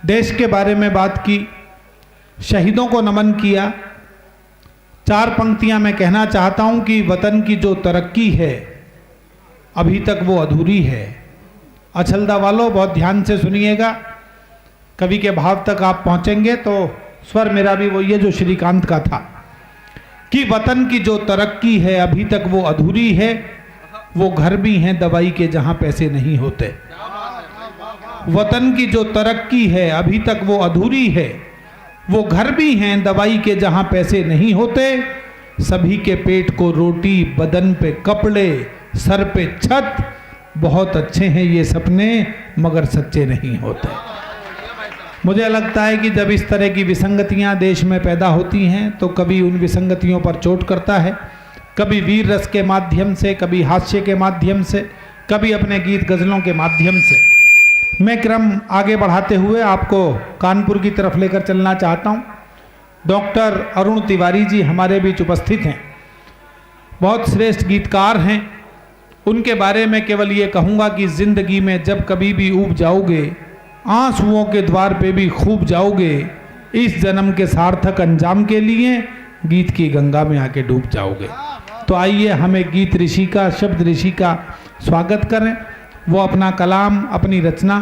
देश के बारे में बात की, शहीदों को नमन किया। चार पंक्तियां मैं कहना चाहता हूं कि वतन की जो तरक्की है अभी तक वो अधूरी है। अछलदा वालों बहुत ध्यान से सुनिएगा, कवि के भाव तक आप पहुंचेंगे तो स्वर मेरा भी वही है जो श्रीकांत का था कि वतन की जो तरक्की है अभी तक वो अधूरी है। वो घर भी हैं दवाई के जहां पैसे नहीं होते। वतन की जो तरक्की है अभी तक वो अधूरी है। वो घर भी हैं दवाई के जहां पैसे नहीं होते। सभी के पेट को रोटी, बदन पे कपड़े, सर पे छत। बहुत अच्छे हैं ये सपने मगर सच्चे नहीं होते। मुझे लगता है कि जब इस तरह की विसंगतियां देश में पैदा होती हैं तो कभी उन विसंगतियों पर चोट करता है, कभी वीर रस के माध्यम से, कभी हास्य के माध्यम से, कभी अपने गीत गज़लों के माध्यम से। मैं क्रम आगे बढ़ाते हुए आपको कानपुर की तरफ लेकर चलना चाहता हूँ। डॉक्टर अरुण तिवारी जी हमारे बीच उपस्थित हैं, बहुत श्रेष्ठ गीतकार हैं। उनके बारे में केवल ये कहूँगा कि ज़िंदगी में जब कभी भी ऊब जाओगे, आंसुओं के द्वार पे भी खूब जाओगे। इस जन्म के सार्थक अंजाम के लिए गीत की गंगा में आके डूब जाओगे। तो आइए हम एक गीत ऋषि का, शब्द ऋषि का स्वागत करें। वो अपना कलाम, अपनी रचना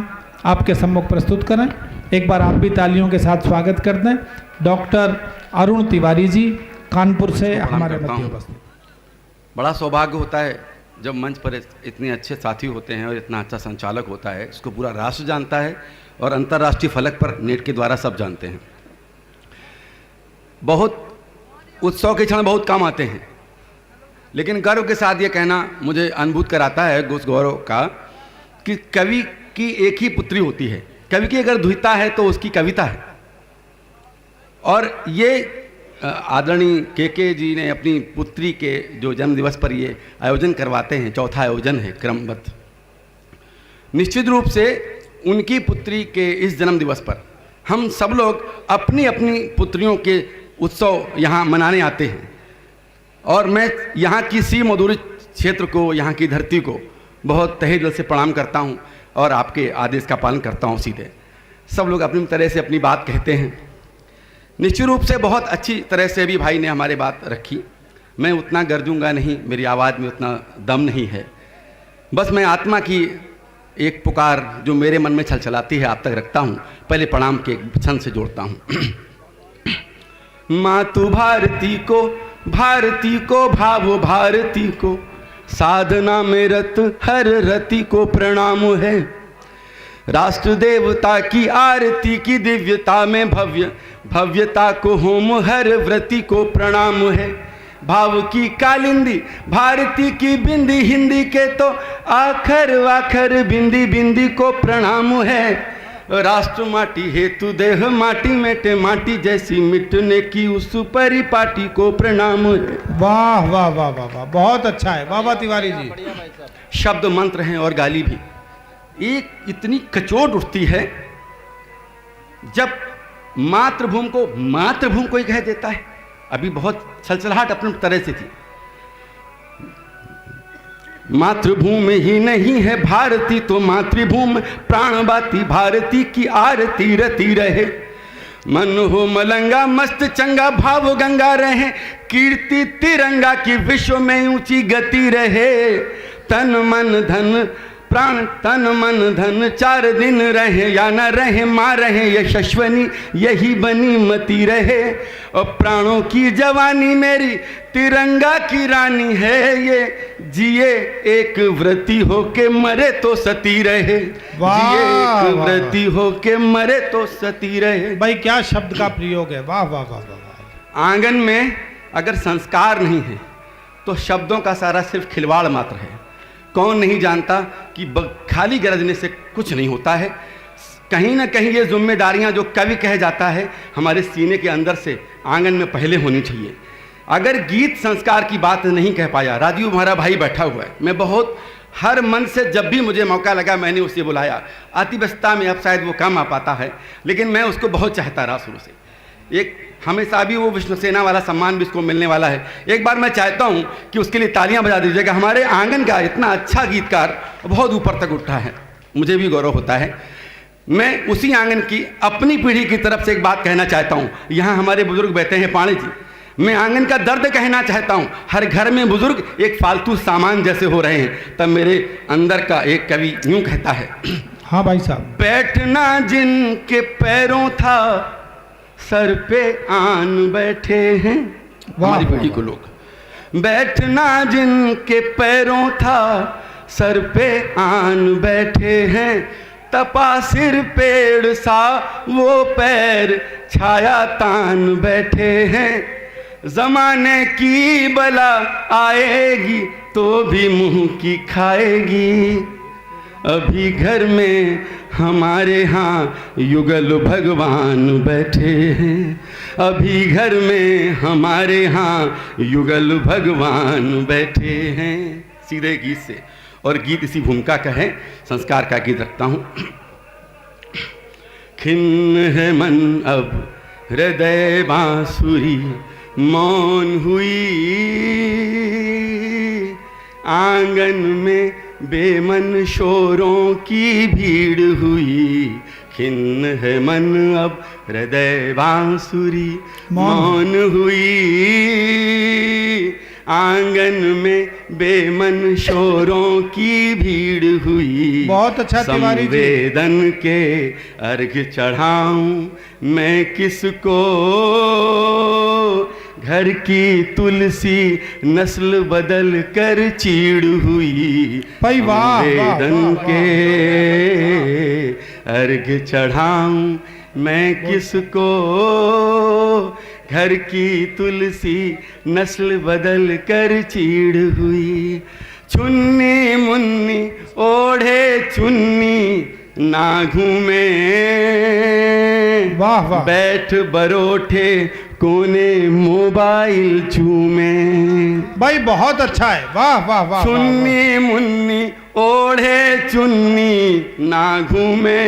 आपके सम्मुख प्रस्तुत करें। एक बार आप भी तालियों के साथ स्वागत कर दें। डॉक्टर अरुण तिवारी जी कानपुर से हमारे मध्य उपस्थित। बड़ा सौभाग्य होता है जब मंच पर इतने अच्छे साथी होते हैं और इतना अच्छा संचालक होता है। इसको पूरा राष्ट्र जानता है और अंतर्राष्ट्रीय फलक पर नेट के द्वारा सब जानते हैं। बहुत उत्सव के क्षण बहुत कम आते हैं, लेकिन गर्व के साथ ये कहना मुझे अनुभूत कराता है उस गौरव का कि कवि की एक ही पुत्री होती है। कवि की अगर द्विता है तो उसकी कविता है। और ये आदरणीय के जी ने अपनी पुत्री के जो जन्म दिवस पर ये आयोजन करवाते हैं, चौथा आयोजन है क्रमबद्ध। निश्चित रूप से उनकी पुत्री के इस जन्म दिवस पर हम सब लोग अपनी अपनी पुत्रियों के उत्सव यहाँ मनाने आते हैं। और मैं यहाँ की सी मधुर क्षेत्र को, यहाँ की धरती को बहुत तहे दिल से प्रणाम करता हूँ और आपके आदेश का पालन करता हूँ। सीधे सब लोग अपनी तरह से अपनी बात कहते हैं। निश्चित रूप से बहुत अच्छी तरह से भी भाई ने हमारे बात रखी। मैं उतना गरजूंगा नहीं, मेरी आवाज़ में उतना दम नहीं है। बस मैं आत्मा की एक पुकार जो मेरे मन में छलछलाती है आप तक रखता हूँ। पहले प्रणाम के छंद से जोड़ता हूँ। मातु भारती को भावो भारती को, साधना में रत हर रति को प्रणाम है। राष्ट्र देवता की आरती की दिव्यता में भव्यता को होम हर व्रति को प्रणाम है। भाव की कालिंदी भारती की बिंदी, हिंदी के तो आखर वाखर बिंदी बिंदी को प्रणाम है। राष्ट्र माटी हेतु देह माटी मेटे माटी जैसी मिटने की उस परिपाटी को प्रणाम है। वाह वाह वाह वाह वाह, बहुत अच्छा है। वाह वाह तिवारी जी। शब्द मंत्र हैं और गाली भी। एक इतनी कचोट उठती है जब मातृभूमि को ही कह देता है। अभी बहुत छलछलाहट अपनी तरह से थी। मातृभूमि ही नहीं है भारती तो मातृभूमि प्राणवाती भारती की आरती रती रहे। मन हो मलंगा मस्त चंगा भाव गंगा रहे, कीर्ति तिरंगा की विश्व में ऊंची गति रहे। तन मन धन प्राण तन मन धन 4 दिन रहे या न रहे, माँ रहे यशस्वनी यही बनी मती रहे। और प्राणों की जवानी मेरी तिरंगा की रानी है। ये जिए एक व्रती हो के मरे तो सती रहे। जिए एक व्रती हो के मरे तो सती रहे। भाई क्या शब्द का प्रयोग है। वाह वाह वाह वाह। आंगन में अगर संस्कार नहीं है तो शब्दों का सारा सिर्फ खिलवाड़ मात्र है। कौन नहीं जानता कि खाली गरजने से कुछ नहीं होता है। कहीं ना कहीं ये जिम्मेदारियां जो कवि कह जाता है हमारे सीने के अंदर से आंगन में पहले होनी चाहिए। अगर गीत संस्कार की बात नहीं कह पाया, राजीव हमारा भाई बैठा हुआ है, मैं बहुत हर मन से जब भी मुझे मौका लगा मैंने उसे बुलाया। अति व्यस्तता में अब शायद वो कम आ पाता है, लेकिन मैं उसको बहुत चाहता रहा शुरू से। एक हमेशा भी वो विष्णु सेना वाला सम्मान भी उसको मिलने वाला है। एक बार मैं चाहता हूँ कि उसके लिए तालियां बजा दीजिएगा। हमारे आंगन का इतना अच्छा गीतकार बहुत ऊपर तक उठा है, मुझे भी गौरव होता है। मैं उसी आंगन की अपनी पीढ़ी की तरफ से एक बात कहना चाहता हूँ। यहाँ हमारे बुजुर्ग बैठे हैं पाणी जी, मैं आंगन का दर्द कहना चाहता हूँ। हर घर में बुजुर्ग एक फालतू सामान जैसे हो रहे हैं। तब मेरे अंदर का एक कवि यूं कहता है, हाँ भाई साहब। बैठना जिनके पैरों था सर पे आन बैठे हैं। हमारी पीढ़ी को लोग, बैठना जिनके पैरों था सर पे आन बैठे हैं, तपा सिर पेड़ सा वो पैर छाया तान बैठे हैं। जमाने की बला आएगी तो भी मुंह की खाएगी, अभी घर में हमारे यहाँ युगल भगवान बैठे हैं। अभी घर में हमारे यहाँ युगल भगवान बैठे हैं। सीधे गीत से, और गीत इसी भूमिका का है, संस्कार का गीत रखता हूँ। खिन्न है मन अब हृदय बांसुरी मौन हुई, आंगन में बेमन शोरों की भीड़ हुई। खिन्न है मन अब हृदय बांसुरी मौन हुई, आंगन में बेमन शोरों की भीड़ हुई। बहुत अच्छा तिवारी जी। संवेदन के अर्घ चढ़ाऊं मैं किसको, घर की तुलसी नस्ल बदल कर चीड़ हुई। भाई वाह, संवेदन के अर्घ चढ़ाऊं मैं किसको, घर की तुलसी नस्ल बदल कर चीड़ हुई। चुन्नी मुन्नी ओढ़े चुन्नी ना घूमे, वाह वाह। बैठ बरोठे कोने मोबाइल चूमे। भाई बहुत अच्छा है, वाह वाह वाह। चुन्नी मुन्नी ओढ़े चुन्नी ना घूमे,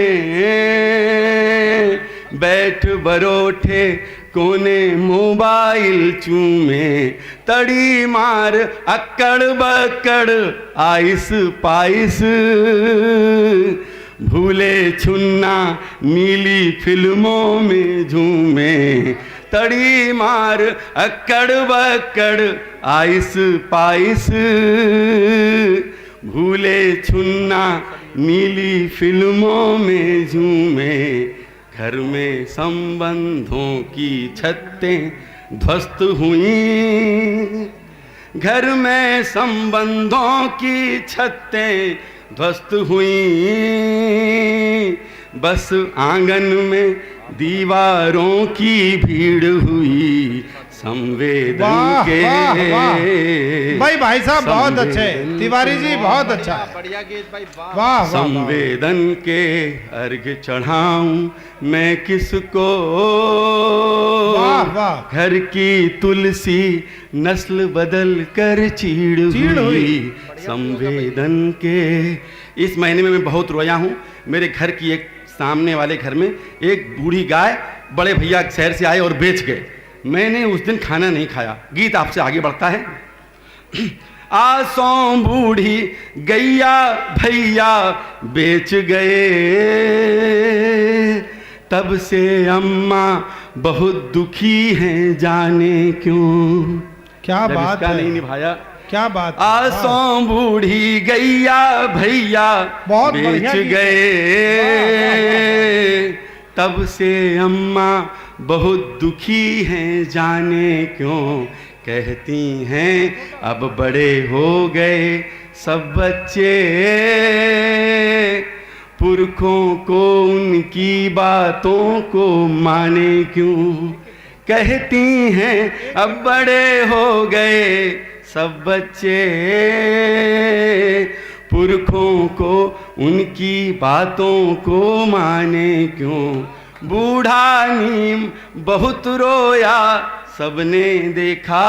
बैठ बरोठे कोने मोबाइल चूमे। तड़ी मार अक्कड़ बक्कड़ आइस पाइस, भूले छुन्ना नीली फिल्मों में झूमे। तड़ी मार अक्कड़ बक्कड़ आइस पाइस, भूले छुन्ना नीली फिल्मों में झूमे। घर में संबंधों की छतें ध्वस्त हुई, घर में संबंधों की छतें ध्वस्त हुई। बस आंगन में दीवारों की भीड़ हुई। संवेदन वाह, के वाह, वाह। भाई साहब बहुत अच्छे, तिवारी जी बहुत अच्छा, बढ़िया गीत भाई, वाह वाह। संवेदन के अर्घ चढ़ाऊं मैं किसको, वाह वाह। घर की तुलसी नस्ल बदल कर चीड़ हुई। संवेदन के। इस महीने में मैं बहुत रोया हूँ। मेरे घर की एक सामने वाले घर में एक बूढ़ी गाय बड़े भैया शहर से आए और बेच गए। मैंने उस दिन खाना नहीं खाया। गीत आपसे आगे बढ़ता है। आसों बूढ़ी गैया भैया बेच गए, तब से अम्मा बहुत दुखी हैं जाने क्यों। क्या बात है, नहीं निभाया, क्या बात। आसों बूढ़ी गैया भैया बहुत बेच गए, तब से अम्मा बहुत दुखी हैं जाने क्यों। कहती हैं अब बड़े हो गए सब बच्चे, पुरखों को उनकी बातों को माने क्यों। कहती हैं अब बड़े हो गए सब बच्चे, पुरखों को उनकी बातों को माने क्यों। बूढ़ा नीम बहुत रोया सबने देखा,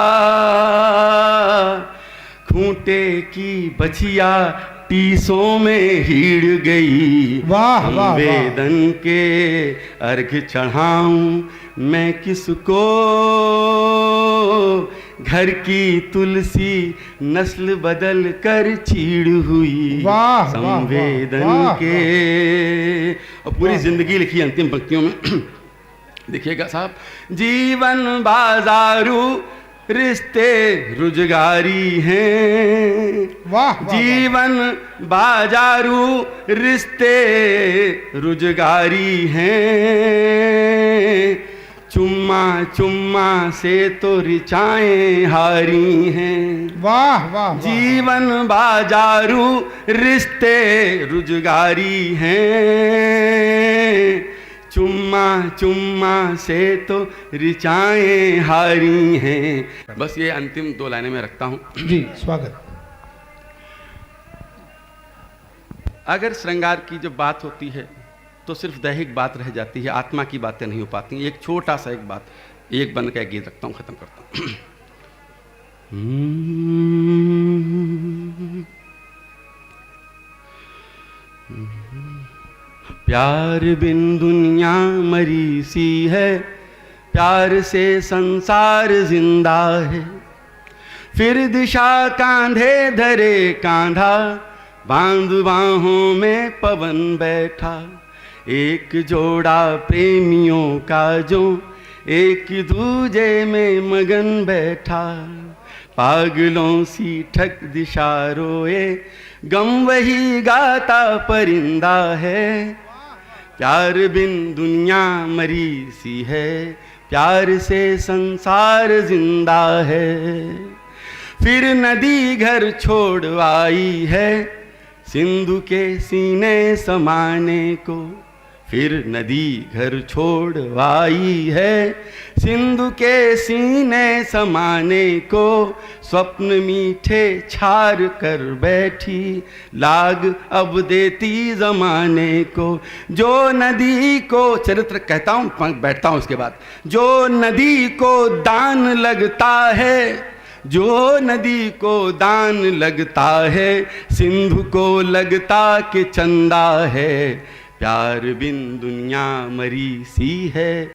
खूंटे की बछिया टीसों में हिड़ गई। वाह वाह। संवेदन के अर्घ चढ़ाऊं मैं किसको, घर की तुलसी नस्ल बदल कर चीड़ हुई वाह, संवेदन वाह, वाह, के। और पूरी जिंदगी लिखी अंतिम पंक्तियों में देखिएगा साहब, जीवन बाजारू रिश्ते रुजगारी हैं, वाह, वाह, जीवन बाजारू रिश्ते रुजगारी हैं, चुम्मा चुम्मा से तो ऋचाएं हारी हैं। वाह, वाह, जीवन बाजारू रिश्ते रुजगारी हैं, चुम्मा चुम्मा से तो ऋचाएं हारी हैं। बस ये अंतिम 2 लाइनें मैं रखता हूँ। जी स्वागत। अगर श्रृंगार की जब बात होती है तो सिर्फ दैहिक बात रह जाती है, आत्मा की बातें नहीं हो पाती। एक छोटा सा एक बात, एक बंद का गीत रखता हूँ, खत्म करता हूँ। प्यार बिन दुनिया मरी सी है, प्यार से संसार जिंदा है, फिर दिशा कांधे धरे कांधा, बांध बाहों में पवन बैठा, एक जोड़ा प्रेमियों का जो एक दूजे में मगन बैठा, पागलों सी ठक दिशा रोए, गम वही गाता परिंदा है, प्यार बिन दुनिया मरी सी है, प्यार से संसार जिंदा है, फिर नदी घर छोड़ आई है, सिंधु के सीने समाने को, फिर नदी घर छोड़ आई है, सिंधु के सीने समाने को, स्वप्न मीठे छार कर बैठी, लाग अब देती जमाने को, जो नदी को, चरित्र कहता हूँ बैठता हूँ उसके बाद, जो नदी को दान लगता है, जो नदी को दान लगता है, सिंधु को लगता कि चंदा है, प्यार बिन दुनिया मरी सी है।